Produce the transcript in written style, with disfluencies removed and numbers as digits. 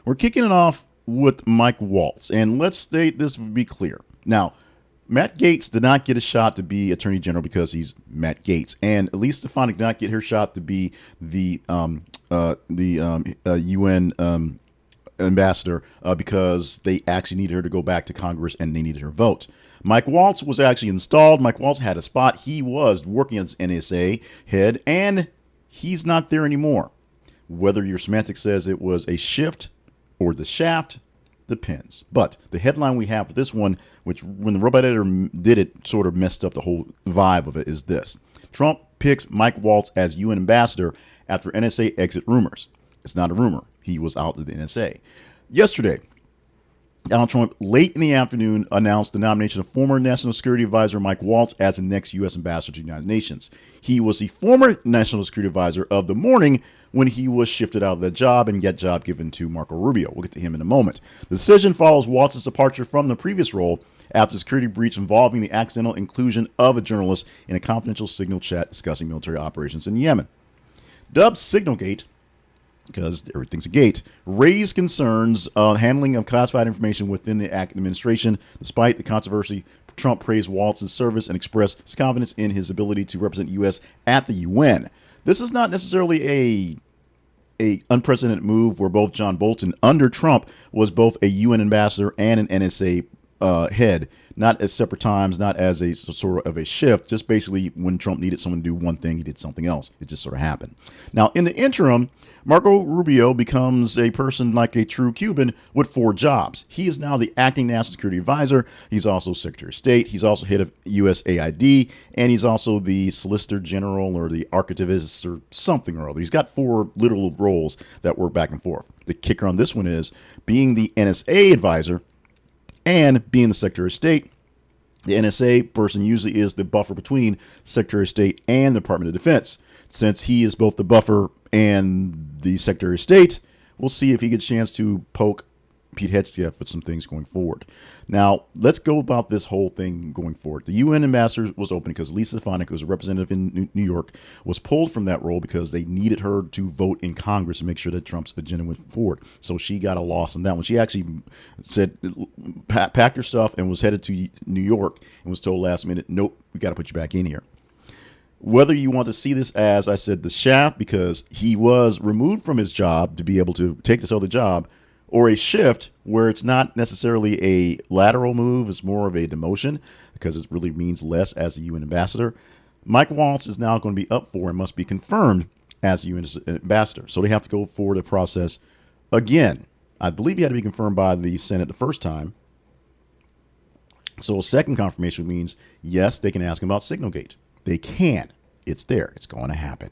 We're kicking it off with Mike Waltz, and let's state this to be clear. Now, Matt Gaetz did not get a shot to be Attorney General because he's Matt Gaetz, and Elise Stefanik did not get her shot to be the UN ambassador because they actually needed her to go back to Congress and they needed her vote. Mike Waltz was actually installed. Mike Waltz had a spot. He was working as NSA head, and he's not there anymore. Whether your semantics says it was a shift or the shaft depends. But the headline we have for this one, which when the robot editor did it, sort of messed up the whole vibe of it, is this. Trump picks Mike Waltz as UN ambassador after NSA exit rumors. It's not a rumor. He was out of the NSA. Yesterday, Donald Trump, late in the afternoon, announced the nomination of former National Security Advisor Mike Waltz as the next U.S. ambassador to the United Nations. He was the former National Security Advisor of the morning when he was shifted out of that job and get job given to Marco Rubio. We'll get to him in a moment. The decision follows Waltz's departure from the previous role after a security breach involving the accidental inclusion of a journalist in a confidential signal chat discussing military operations in Yemen. Dubbed Signalgate, because everything's a gate, raised concerns on handling of classified information within the administration. Despite the controversy, Trump praised Waltz's service and expressed his confidence in his ability to represent the U.S. at the UN. This is not necessarily a unprecedented move where both John Bolton under Trump was both a UN ambassador and an NSA head, not at separate times, not as a sort of a shift, just basically when Trump needed someone to do one thing, he did something else. It just sort of happened. Now, in the interim, Marco Rubio becomes a person like a true Cuban with 4 jobs. He is now the acting national security advisor. He's also Secretary of State. He's also head of USAID, and he's also the Solicitor General or the Archivist or something or other. He's got 4 literal roles that work back and forth. The kicker on this one is being the NSA advisor and being the Secretary of State. The NSA person usually is the buffer between Secretary of State and the Department of Defense. Since he is both the buffer and the Secretary of State, we'll see if he gets a chance to poke Pete Hegseth with some things going forward. Now, let's go about this whole thing going forward. The UN ambassador was open because Lisa Stefanik, who was a representative in New York, was pulled from that role because they needed her to vote in Congress to make sure that Trump's agenda went forward. So she got a loss on that one. She actually said, packed her stuff and was headed to New York and was told last minute, nope, we got to put you back in here. Whether you want to see this as, I said, the shaft because he was removed from his job to be able to take this other job, or a shift where it's not necessarily a lateral move, it's more of a demotion because it really means less as a UN ambassador. Mike Waltz is now going to be up for and must be confirmed as a UN ambassador. So they have to go for the process again. I believe he had to be confirmed by the Senate the first time. So a second confirmation means, yes, they can ask him about Signalgate. They can. It's there. It's going to happen.